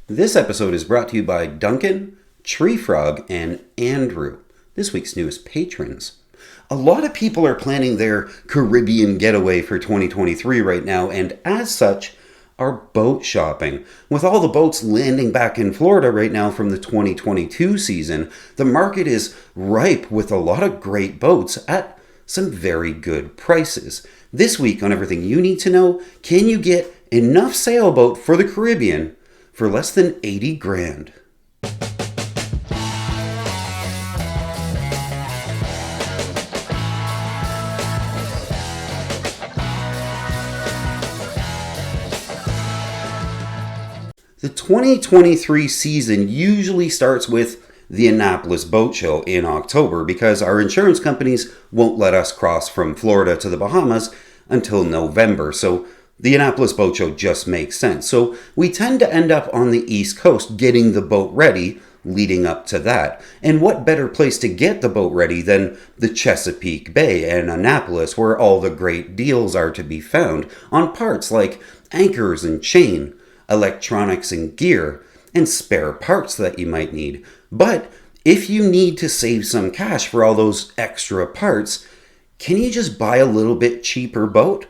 This episode is brought to you by Duncan, Tree Frog, and Andrew, this week's newest patrons. A lot of people are planning their Caribbean getaway for 2023 right now, and as such, are boat shopping. With all the boats landing back in Florida right now from the 2022 season, the market is ripe with a lot of great boats at some very good prices. This week on Everything You Need to Know, can you get enough sailboat for the Caribbean for less than 80 grand? The 2023 season usually starts with the Annapolis Boat Show in October because our insurance companies won't let us cross from Florida to the Bahamas until November. So the Annapolis Boat Show just makes sense. So we tend to end up on the East Coast getting the boat ready leading up to that. And what better place to get the boat ready than the Chesapeake Bay and Annapolis, where all the great deals are to be found on parts like anchors and chain, electronics and gear, and spare parts that you might need. But if you need to save some cash for all those extra parts, can you just buy a little bit cheaper boat?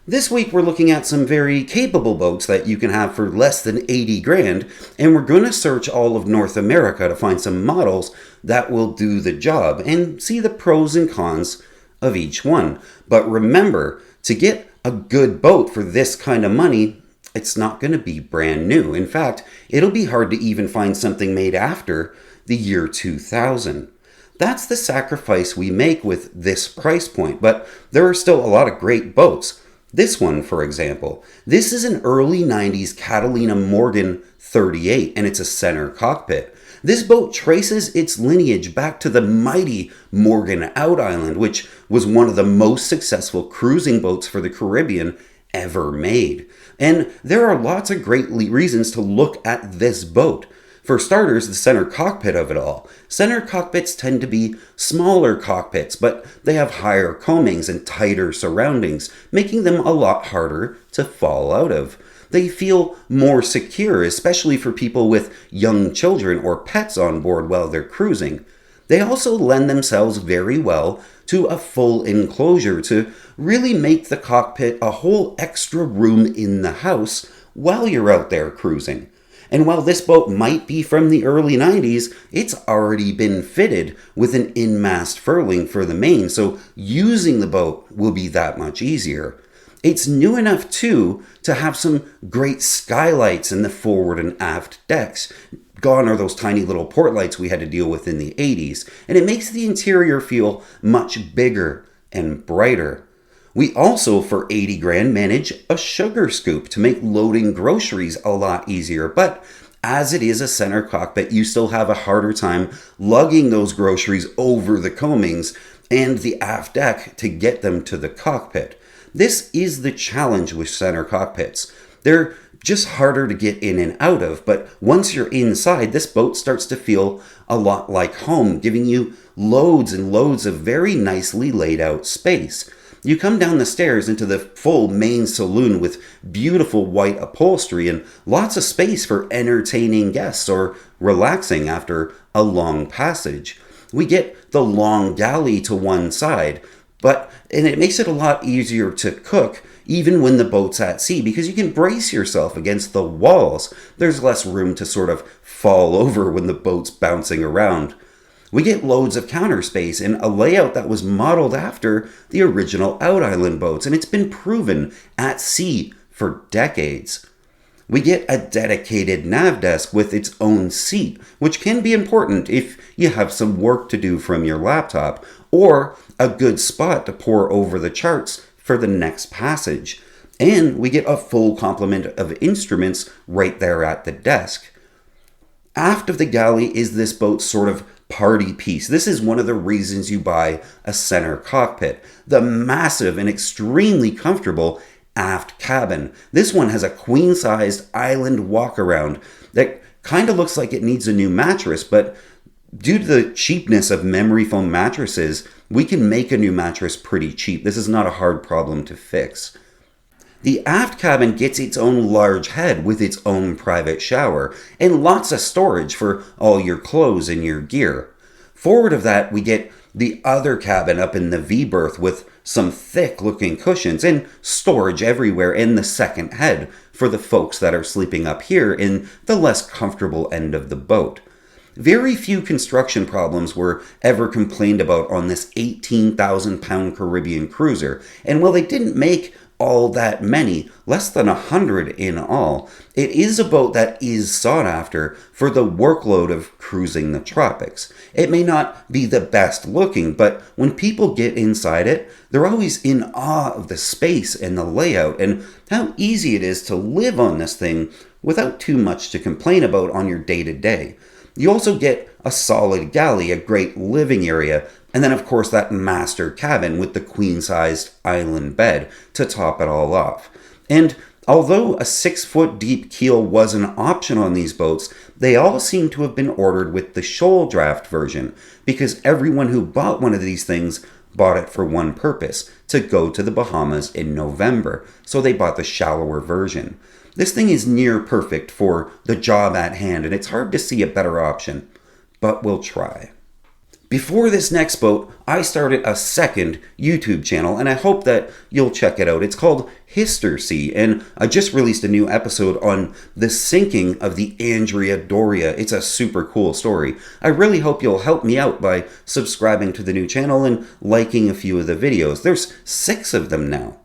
This week we're looking at some very capable boats that you can have for less than 80 grand, and we're going to search all of North America to find some models that will do the job and see the pros and cons of each one. But remember, to get a good boat for this kind of money, it's not going to be brand new. In fact, it'll be hard to even find something made after the year 2000. That's the sacrifice we make with this price point, but there are still a lot of great boats. This one, for example, this is an early 90s Catalina Morgan 38, and it's a center cockpit. This boat traces its lineage back to the mighty Morgan Out Island, which was one of the most successful cruising boats for the Caribbean ever made. And there are lots of great reasons to look at this boat. For starters, the center cockpit of it all. Center cockpits tend to be smaller cockpits, but they have higher coamings and tighter surroundings, making them a lot harder to fall out of. They feel more secure, especially for people with young children or pets on board while they're cruising. They also lend themselves very well to a full enclosure to really make the cockpit a whole extra room in the house while you're out there cruising. And while this boat might be from the early 90s, it's already been fitted with an in-mast furling for the main, so using the boat will be that much easier. It's new enough, too, to have some great skylights in the forward and aft decks. Gone are those tiny little port lights we had to deal with in the 80s, and it makes the interior feel much bigger and brighter. We also, for 80 grand, manage a sugar scoop to make loading groceries a lot easier. But as it is a center cockpit, you still have a harder time lugging those groceries over the coamings and the aft deck to get them to the cockpit. This is the challenge with center cockpits. They're just harder to get in and out of, but once you're inside, this boat starts to feel a lot like home, giving you loads and loads of very nicely laid out space. You come down the stairs into the full main saloon with beautiful white upholstery and lots of space for entertaining guests or relaxing after a long passage. We get the long galley to one side, and it makes it a lot easier to cook even when the boat's at sea because you can brace yourself against the walls. There's less room to sort of fall over when the boat's bouncing around. We get loads of counter space in a layout that was modeled after the original Out Island boats, and it's been proven at sea for decades. We get a dedicated nav desk with its own seat, which can be important if you have some work to do from your laptop, or a good spot to pore over the charts for the next passage. And we get a full complement of instruments right there at the desk. Aft of the galley is this boat's sort of party piece. This is one of the reasons you buy a center cockpit. The massive and extremely comfortable aft cabin. This one has a queen-sized island walk-around that kind of looks like it needs a new mattress, but due to the cheapness of memory foam mattresses, we can make a new mattress pretty cheap. This is not a hard problem to fix. The aft cabin gets its own large head with its own private shower and lots of storage for all your clothes and your gear. Forward of that, we get the other cabin up in the V berth with some thick looking cushions and storage everywhere in the second head for the folks that are sleeping up here in the less comfortable end of the boat. Very few construction problems were ever complained about on this 18,000-pound Caribbean cruiser, and while they didn't make all that many, less than 100 in all, it is a boat that is sought after for the workload of cruising the tropics. It may not be the best looking, but when people get inside it, they're always in awe of the space and the layout and how easy it is to live on this thing without too much to complain about on your day-to-day. You also get a solid galley, a great living area, and then of course that master cabin with the queen-sized island bed to top it all off. And although a 6-foot deep keel was an option on these boats, they all seem to have been ordered with the shoal draft version, because everyone who bought one of these things bought it for one purpose, to go to the Bahamas in November, so they bought the shallower version. This thing is near perfect for the job at hand, and it's hard to see a better option, but we'll try. Before this next boat, I started a second YouTube channel, and I hope that you'll check it out. It's called Historsea, and I just released a new episode on the sinking of the Andrea Doria. It's a super cool story. I really hope you'll help me out by subscribing to the new channel and liking a few of the videos. There's 6 of them now.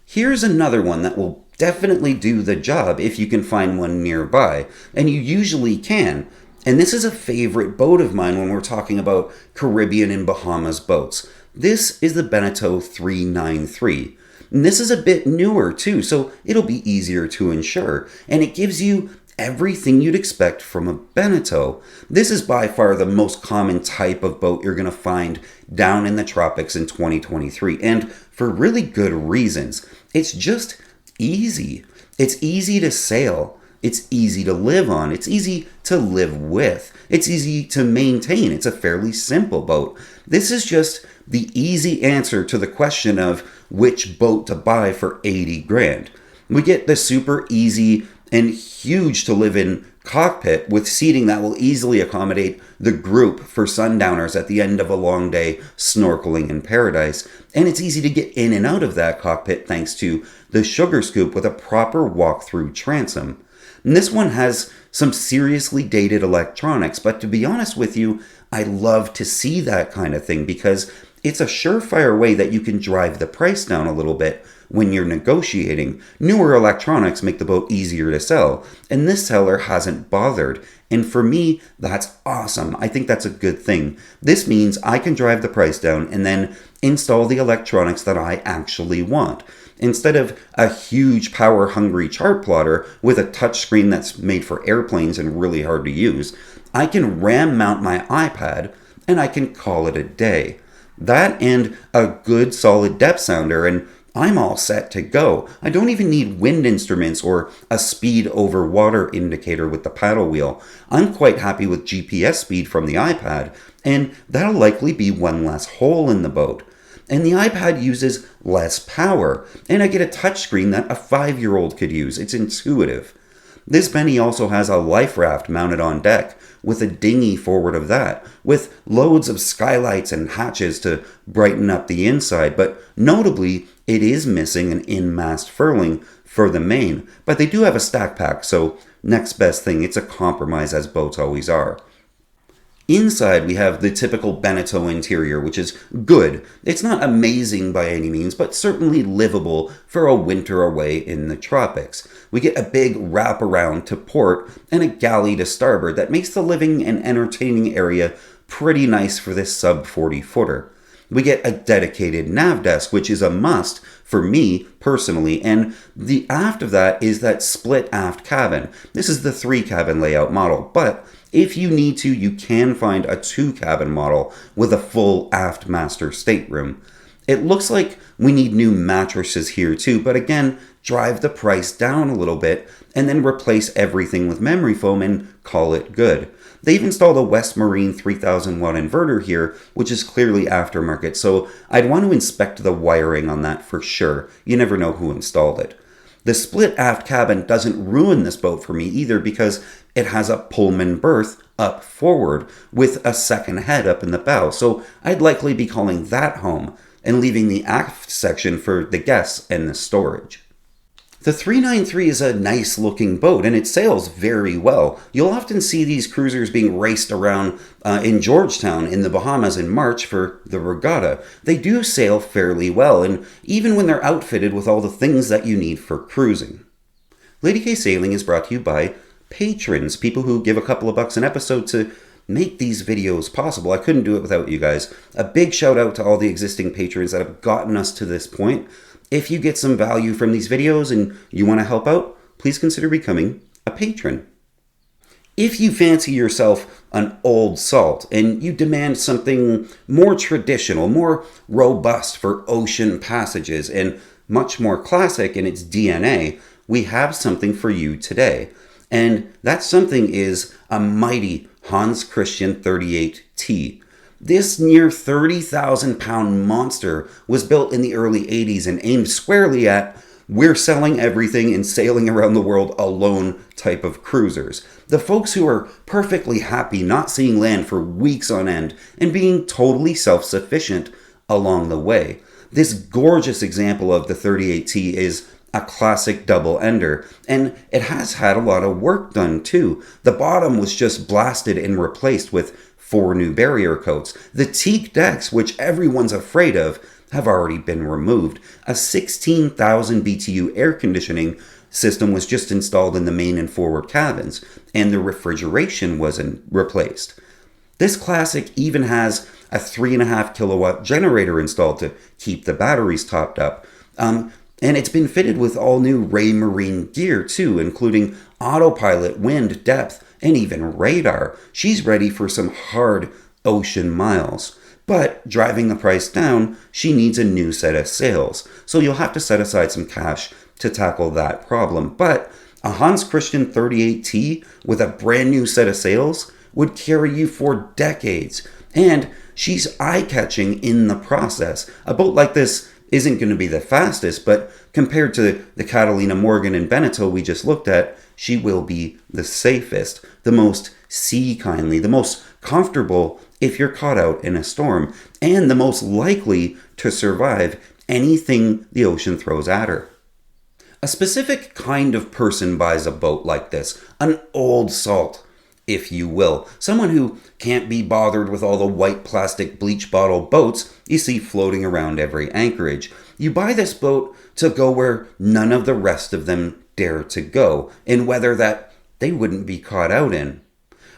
Here's another one that will definitely do the job if you can find one nearby, and you usually can. And this is a favorite boat of mine when we're talking about Caribbean and Bahamas boats. This is the Beneteau 393. And this is a bit newer too, so it'll be easier to insure. And it gives you everything you'd expect from a Beneteau. This is by far the most common type of boat you're going to find down in the tropics in 2023. And for really good reasons. It's just easy. It's easy to sail. It's easy to live on. It's easy to live with. It's easy to maintain. It's a fairly simple boat. This is just the easy answer to the question of which boat to buy for 80 grand. We get the super easy and huge to live in cockpit with seating that will easily accommodate the group for sundowners at the end of a long day snorkeling in paradise. And it's easy to get in and out of that cockpit thanks to the sugar scoop with a proper walk-through transom. And this one has some seriously dated electronics, but to be honest with you, I love to see that kind of thing because it's a surefire way that you can drive the price down a little bit when you're negotiating. Newer electronics make the boat easier to sell, and this seller hasn't bothered. And for me, that's awesome. I think that's a good thing. This means I can drive the price down and then install the electronics that I actually want. Instead of a huge power-hungry chart plotter with a touchscreen that's made for airplanes and really hard to use, I can ram mount my iPad and I can call it a day. That and a good solid depth sounder and I'm all set to go. I don't even need wind instruments or a speed over water indicator with the paddle wheel. I'm quite happy with GPS speed from the iPad, and that'll likely be one less hole in the boat. And the iPad uses less power, and I get a touchscreen that a 5-year-old could use. It's intuitive. This Benny also has a life raft mounted on deck, with a dinghy forward of that, with loads of skylights and hatches to brighten up the inside, but notably, it is missing an in-mast furling for the main, but they do have a stack pack, so next best thing, it's a compromise as boats always are. Inside, we have the typical Beneteau interior, which is good. It's not amazing by any means, but certainly livable for a winter away in the tropics. We get a big wraparound to port and a galley to starboard that makes the living and entertaining area pretty nice for this sub-40-footer. We get a dedicated nav desk, which is a must for me personally, and the aft of that is that split aft cabin. This is the 3-cabin layout model, but if you need to, you can find a 2-cabin model with a full aft master stateroom. It looks like we need new mattresses here too, but again, drive the price down a little bit and then replace everything with memory foam and call it good. They've installed a West Marine 3000 watt inverter here, which is clearly aftermarket, so I'd want to inspect the wiring on that for sure. You never know who installed it. The split aft cabin doesn't ruin this boat for me either because it has a Pullman berth up forward with a second head up in the bow. So I'd likely be calling that home and leaving the aft section for the guests and the storage. The 393 is a nice looking boat and it sails very well. You'll often see these cruisers being raced around in Georgetown in the Bahamas in March for the regatta. They do sail fairly well, and even when they're outfitted with all the things that you need for cruising. Lady K Sailing is brought to you by patrons, people who give a couple of bucks an episode to make these videos possible. I couldn't do it without you guys. A big shout out to all the existing patrons that have gotten us to this point. If you get some value from these videos and you want to help out, please consider becoming a patron. If you fancy yourself an old salt and you demand something more traditional, more robust for ocean passages, and much more classic in its DNA, we have something for you today. And that something is a mighty Hans Christian 38T. This near 30,000 pound monster was built in the early 80s and aimed squarely at we're selling everything and sailing around the world alone type of cruisers. The folks who are perfectly happy not seeing land for weeks on end and being totally self-sufficient along the way. This gorgeous example of the 38T is a classic double ender, and it has had a lot of work done too. The bottom was just blasted and replaced with 4 new barrier coats. The teak decks, which everyone's afraid of, have already been removed. A 16,000 BTU air conditioning system was just installed in the main and forward cabins, and the refrigeration wasn't replaced. This classic even has a 3.5 kilowatt generator installed to keep the batteries topped up. And it's been fitted with all new Ray Marine gear too, including autopilot, wind, depth, and even radar. She's ready for some hard ocean miles. But driving the price down, she needs a new set of sails. So you'll have to set aside some cash to tackle that problem. But a Hans Christian 38T with a brand new set of sails would carry you for decades. And she's eye-catching in the process. A boat like this isn't going to be the fastest, but compared to the Catalina Morgan and Beneteau we just looked at, she will be the safest, the most sea-kindly, the most comfortable if you're caught out in a storm, and the most likely to survive anything the ocean throws at her. A specific kind of person buys a boat like this, an old salt, if you will. Someone who can't be bothered with all the white plastic bleach bottle boats you see floating around every anchorage. You buy this boat to go where none of the rest of them dare to go, in weather that they wouldn't be caught out in.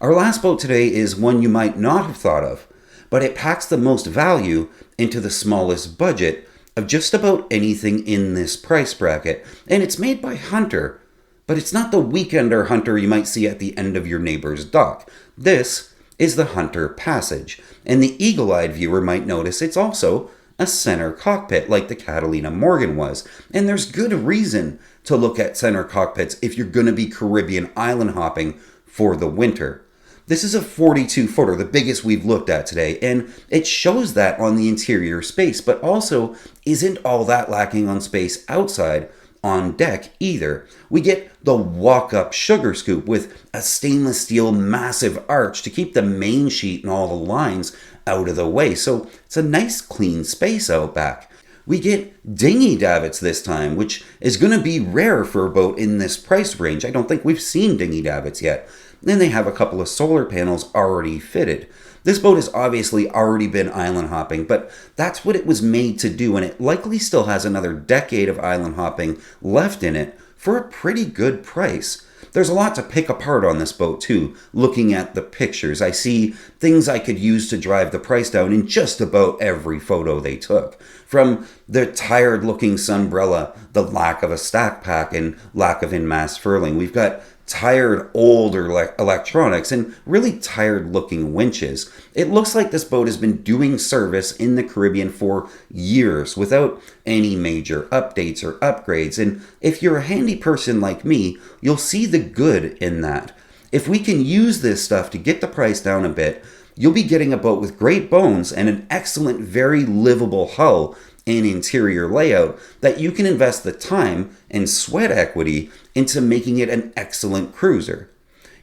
Our last boat today is one you might not have thought of, but it packs the most value into the smallest budget of just about anything in this price bracket, and it's made by Hunter. But it's not the weekender Hunter you might see at the end of your neighbor's dock. This is the Hunter Passage, and the eagle-eyed viewer might notice it's also a center cockpit like the Catalina Morgan was. And there's good reason to look at center cockpits if you're going to be Caribbean island hopping for the winter. This is a 42-footer, the biggest we've looked at today, and it shows that on the interior space, but also isn't all that lacking on space outside on deck either. We get the walk-up sugar scoop with a stainless steel massive arch to keep the main sheet and all the lines out of the way, so it's a nice clean space out back. We get dinghy davits this time, which is going to be rare for a boat in this price range. I don't think we've seen dinghy davits yet. Then they have a couple of solar panels already fitted. This boat has obviously already been island hopping, but that's what it was made to do, and it likely still has another decade of island hopping left in it for a pretty good price. There's a lot to pick apart on this boat too, looking at the pictures. I see things I could use to drive the price down in just about every photo they took. From the tired looking sunbrella, the lack of a stack pack, and lack of in-mast furling. We've got tired older electronics and really tired looking winches. It looks like this boat has been doing service in the Caribbean for years without any major updates or upgrades, and if you're a handy person like me, you'll see the good in that. If we can use this stuff to get the price down a bit, you'll be getting a boat with great bones and an excellent, very livable hull and interior layout that you can invest the time and sweat equity into making it an excellent cruiser.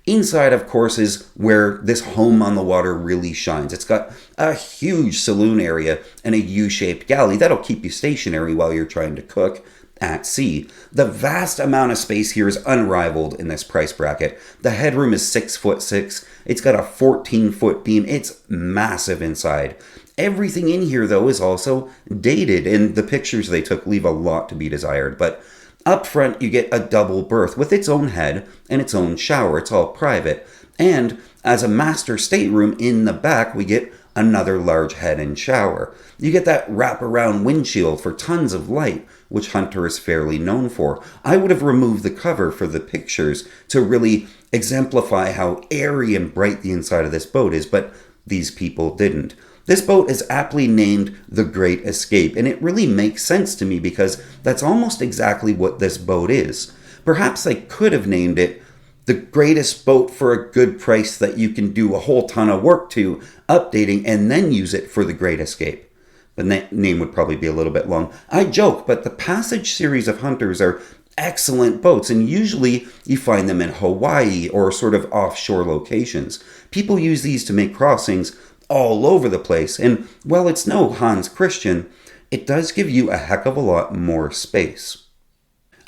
Inside, of course, is where this home on the water really shines. It's got a huge saloon area and a U-shaped galley that'll keep you stationary while you're trying to cook at sea. The vast amount of space here is unrivaled in this price bracket. The headroom is 6'6". It's got a 14-foot beam. It's massive inside. Everything in here, though, is also dated, and the pictures they took leave a lot to be desired. But up front, you get a double berth with its own head and its own shower. It's all private. And as a master stateroom in the back, we get another large head and shower. You get that wraparound windshield for tons of light, which Hunter is fairly known for. I would have removed the cover for the pictures to really exemplify how airy and bright the inside of this boat is, but these people didn't. This boat is aptly named the Great Escape, and it really makes sense to me because that's almost exactly what this boat is. Perhaps they could have named it the greatest boat for a good price that you can do a whole ton of work to, updating, and then use it for the Great Escape. The name would probably be a little bit long. I joke, but the Passage series of Hunters are excellent boats, and usually you find them in Hawaii or sort of offshore locations. People use these to make crossings all over the place, and while it's no Hans Christian, it does give you a heck of a lot more space.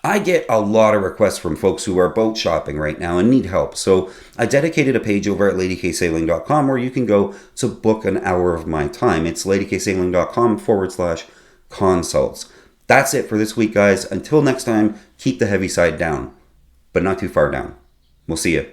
I get a lot of requests from folks who are boat shopping right now and need help, so I dedicated a page over at ladykSailing.com where you can go to book an hour of my time. It's ladykSailing.com/consults. That's it for this week, guys. Until next time, keep the heavy side down, but not too far down. We'll see you.